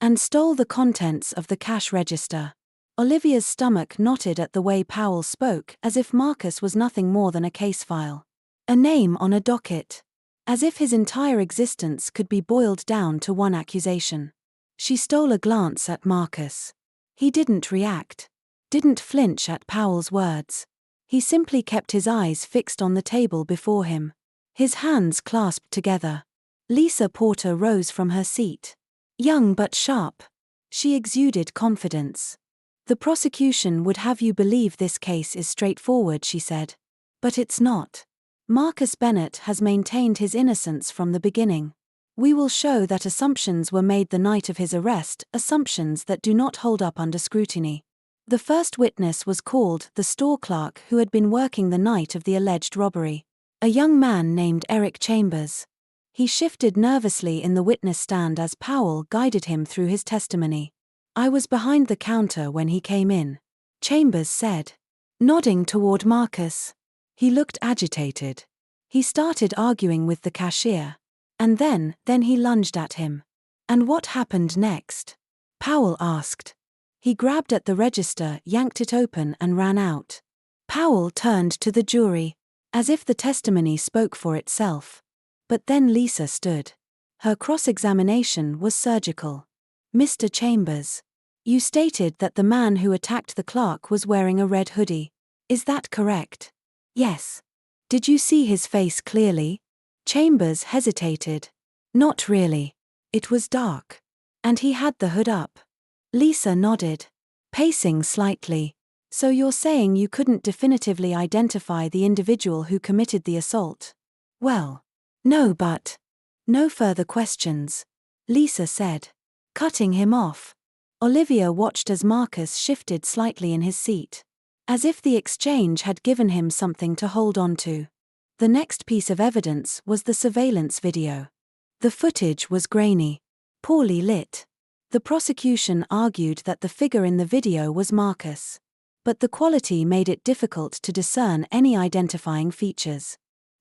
and stole the contents of the cash register. Olivia's stomach knotted at the way Powell spoke, as if Marcus was nothing more than a case file. A name on a docket. As if his entire existence could be boiled down to one accusation. She stole a glance at Marcus. He didn't react. Didn't flinch at Powell's words. He simply kept his eyes fixed on the table before him. His hands clasped together. Lisa Porter rose from her seat. Young but sharp. She exuded confidence. The prosecution would have you believe this case is straightforward, she said. But it's not. Marcus Bennett has maintained his innocence from the beginning. We will show that assumptions were made the night of his arrest, assumptions that do not hold up under scrutiny. The first witness was called the store clerk who had been working the night of the alleged robbery. A young man named Eric Chambers. He shifted nervously in the witness stand as Powell guided him through his testimony. I was behind the counter when he came in, Chambers said. Nodding toward Marcus. He looked agitated. He started arguing with the cashier. And then he lunged at him. And what happened next? Powell asked. He grabbed at the register, yanked it open and ran out. Powell turned to the jury, as if the testimony spoke for itself. But then Lisa stood. Her cross-examination was surgical. Mr. Chambers. You stated that the man who attacked the clerk was wearing a red hoodie. Is that correct? Yes. Did you see his face clearly? Chambers hesitated. Not really. It was dark. And he had the hood up. Lisa nodded, pacing slightly. So you're saying you couldn't definitively identify the individual who committed the assault? Well, no, but. No further questions, Lisa said, cutting him off. Olivia watched as Marcus shifted slightly in his seat, as if the exchange had given him something to hold on to. The next piece of evidence was the surveillance video. The footage was grainy, poorly lit. The prosecution argued that the figure in the video was Marcus, but the quality made it difficult to discern any identifying features.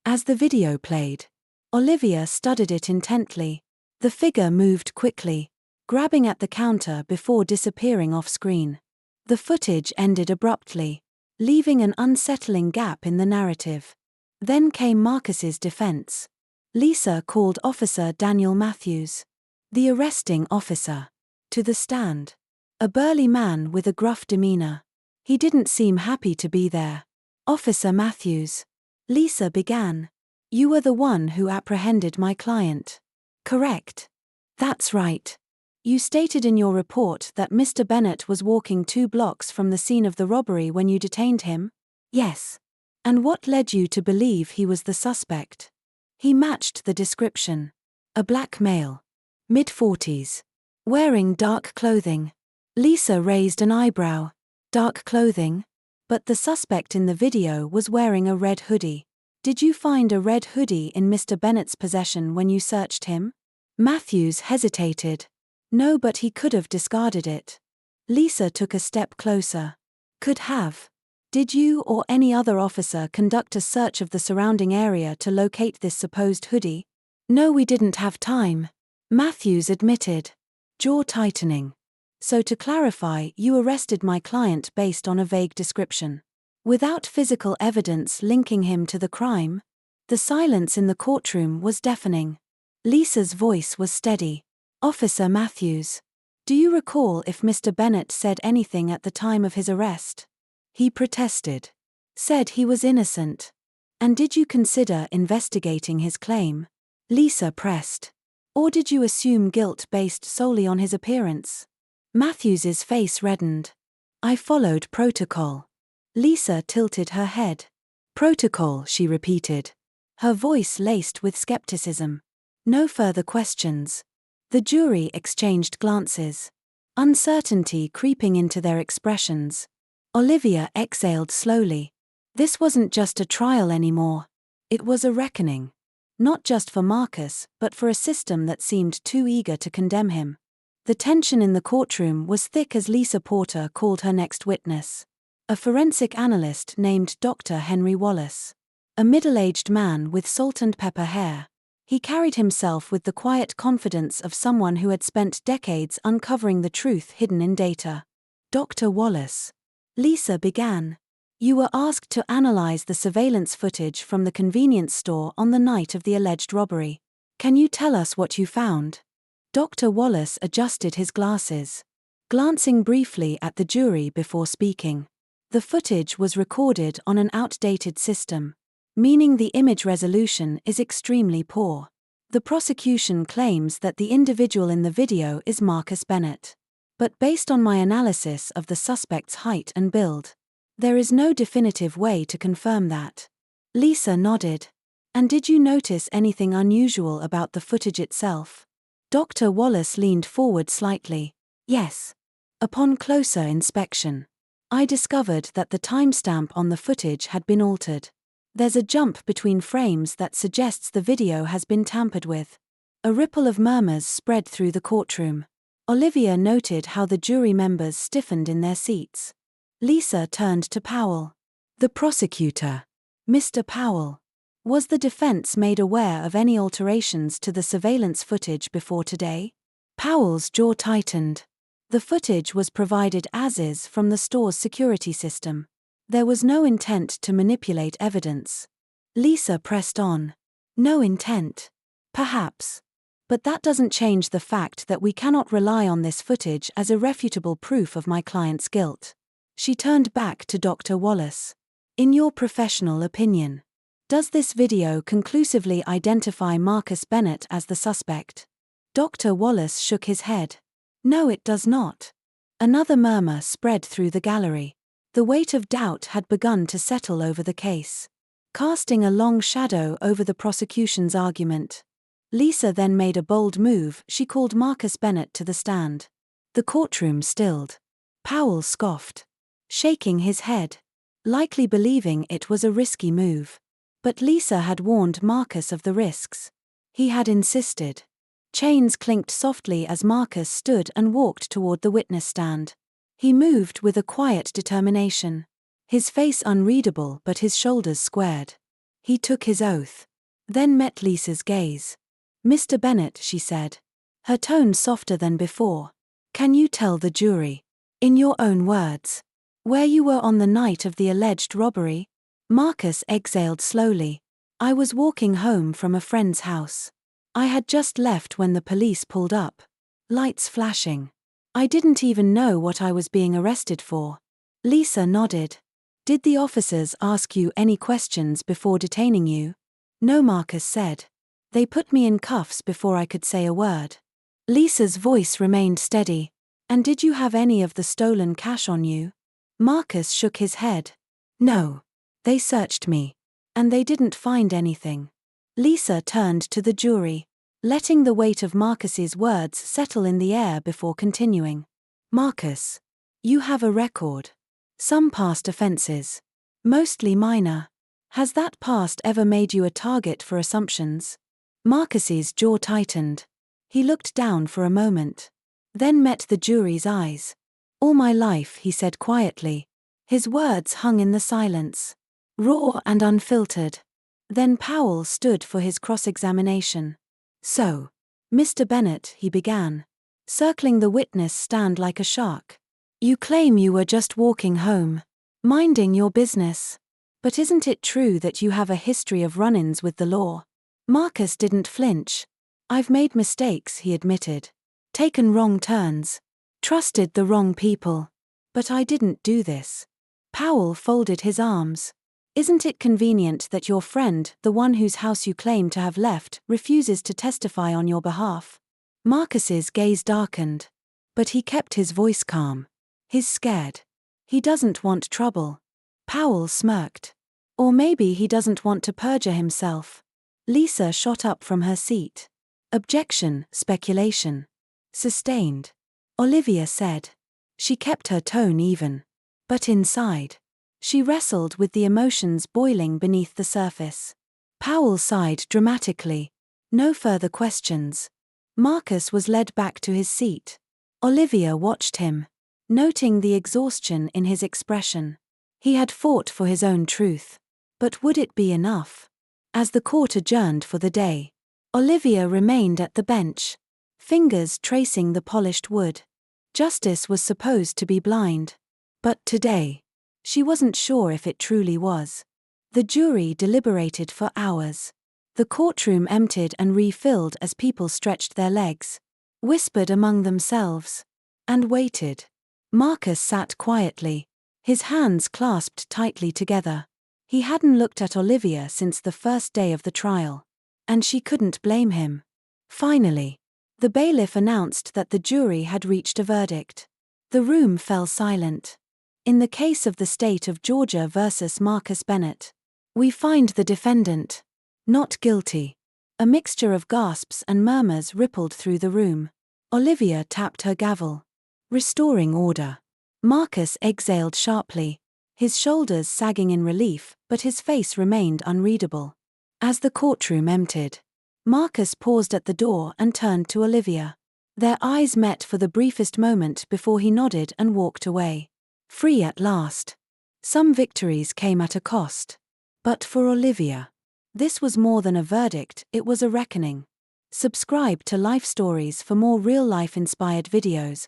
As the video played, Olivia studied it intently. The figure moved quickly, grabbing at the counter before disappearing off-screen. The footage ended abruptly, leaving an unsettling gap in the narrative. Then came Marcus's defense. Lisa called Officer Daniel Matthews, the arresting officer, to the stand. A burly man with a gruff demeanor. He didn't seem happy to be there. Officer Matthews. Lisa began. You were the one who apprehended my client. Correct. That's right. You stated in your report that Mr. Bennett was walking 2 blocks from the scene of the robbery when you detained him? Yes. And what led you to believe he was the suspect? He matched the description. A black male. Mid-40s. Wearing dark clothing. Lisa raised an eyebrow. Dark clothing? But the suspect in the video was wearing a red hoodie. Did you find a red hoodie in Mr. Bennett's possession when you searched him? Matthews hesitated. No, but he could have discarded it. Lisa took a step closer. Could have. Did you or any other officer conduct a search of the surrounding area to locate this supposed hoodie? No, we didn't have time, Matthews admitted, jaw tightening. So to clarify, you arrested my client based on a vague description. Without physical evidence linking him to the crime? The silence in the courtroom was deafening. Lisa's voice was steady. Officer Matthews. Do you recall if Mr. Bennett said anything at the time of his arrest? He protested. Said he was innocent. And did you consider investigating his claim? Lisa pressed. Or did you assume guilt based solely on his appearance? Matthews's face reddened. I followed protocol. Lisa tilted her head. Protocol, she repeated, her voice laced with skepticism. No further questions. The jury exchanged glances. Uncertainty creeping into their expressions. Olivia exhaled slowly. This wasn't just a trial anymore. It was a reckoning. Not just for Marcus, but for a system that seemed too eager to condemn him. The tension in the courtroom was thick as Lisa Porter called her next witness. A forensic analyst named Dr. Henry Wallace. A middle-aged man with salt and pepper hair. He carried himself with the quiet confidence of someone who had spent decades uncovering the truth hidden in data. Dr. Wallace. Lisa began. You were asked to analyze the surveillance footage from the convenience store on the night of the alleged robbery. Can you tell us what you found? Dr. Wallace adjusted his glasses, glancing briefly at the jury before speaking. The footage was recorded on an outdated system, meaning the image resolution is extremely poor. The prosecution claims that the individual in the video is Marcus Bennett. But based on my analysis of the suspect's height and build, there is no definitive way to confirm that. Lisa nodded. And did you notice anything unusual about the footage itself? Dr. Wallace leaned forward slightly. Yes. Upon closer inspection, I discovered that the timestamp on the footage had been altered. There's a jump between frames that suggests the video has been tampered with. A ripple of murmurs spread through the courtroom. Olivia noted how the jury members stiffened in their seats. Lisa turned to Powell. The prosecutor. Mr. Powell. Was the defense made aware of any alterations to the surveillance footage before today? Powell's jaw tightened. The footage was provided as is from the store's security system. There was no intent to manipulate evidence. Lisa pressed on. No intent. Perhaps. But that doesn't change the fact that we cannot rely on this footage as irrefutable proof of my client's guilt. She turned back to Dr. Wallace. In your professional opinion, does this video conclusively identify Marcus Bennett as the suspect? Dr. Wallace shook his head. No, it does not. Another murmur spread through the gallery. The weight of doubt had begun to settle over the case, casting a long shadow over the prosecution's argument. Lisa then made a bold move. She called Marcus Bennett to the stand. The courtroom stilled. Powell scoffed, shaking his head, likely believing it was a risky move. But Lisa had warned Marcus of the risks. He had insisted. Chains clinked softly as Marcus stood and walked toward the witness stand. He moved with a quiet determination, his face unreadable but his shoulders squared. He took his oath, then met Lisa's gaze. Mr. Bennett, she said, her tone softer than before, can you tell the jury, in your own words, where you were on the night of the alleged robbery? Marcus exhaled slowly. I was walking home from a friend's house. I had just left when the police pulled up, lights flashing. I didn't even know what I was being arrested for. Lisa nodded. Did the officers ask you any questions before detaining you? No, Marcus said. They put me in cuffs before I could say a word. Lisa's voice remained steady. And did you have any of the stolen cash on you? Marcus shook his head. No. They searched me. And they didn't find anything. Lisa turned to the jury, letting the weight of Marcus's words settle in the air before continuing. Marcus, you have a record. Some past offenses. Mostly minor. Has that past ever made you a target for assumptions? Marcus's jaw tightened. He looked down for a moment, then met the jury's eyes. All my life, he said quietly. His words hung in the silence, raw and unfiltered. Then Powell stood for his cross-examination. So, Mr. Bennett, he began, circling the witness stand like a shark. You claim you were just walking home, minding your business. But isn't it true that you have a history of run-ins with the law? Marcus didn't flinch. I've made mistakes, he admitted. Taken wrong turns. Trusted the wrong people. But I didn't do this. Powell folded his arms. Isn't it convenient that your friend, the one whose house you claim to have left, refuses to testify on your behalf? Marcus's gaze darkened. But he kept his voice calm. He's scared. He doesn't want trouble. Powell smirked. Or maybe he doesn't want to perjure himself. Lisa shot up from her seat. Objection, speculation. Sustained. Olivia said. She kept her tone even. But inside, she wrestled with the emotions boiling beneath the surface. Powell sighed dramatically. No further questions. Marcus was led back to his seat. Olivia watched him, noting the exhaustion in his expression. He had fought for his own truth. But would it be enough? As the court adjourned for the day, Olivia remained at the bench, fingers tracing the polished wood. Justice was supposed to be blind. But today, she wasn't sure if it truly was. The jury deliberated for hours. The courtroom emptied and refilled as people stretched their legs, whispered among themselves, and waited. Marcus sat quietly, his hands clasped tightly together. He hadn't looked at Olivia since the first day of the trial, and she couldn't blame him. Finally, the bailiff announced that the jury had reached a verdict. The room fell silent. In the case of the state of Georgia versus Marcus Bennett, we find the defendant not guilty. A mixture of gasps and murmurs rippled through the room. Olivia tapped her gavel, restoring order. Marcus exhaled sharply, his shoulders sagging in relief, but his face remained unreadable. As the courtroom emptied, Marcus paused at the door and turned to Olivia. Their eyes met for the briefest moment before he nodded and walked away. Free at last. Some victories came at a cost. But for Olivia, this was more than a verdict, it was a reckoning. Subscribe to Life Stories for more real-life inspired videos.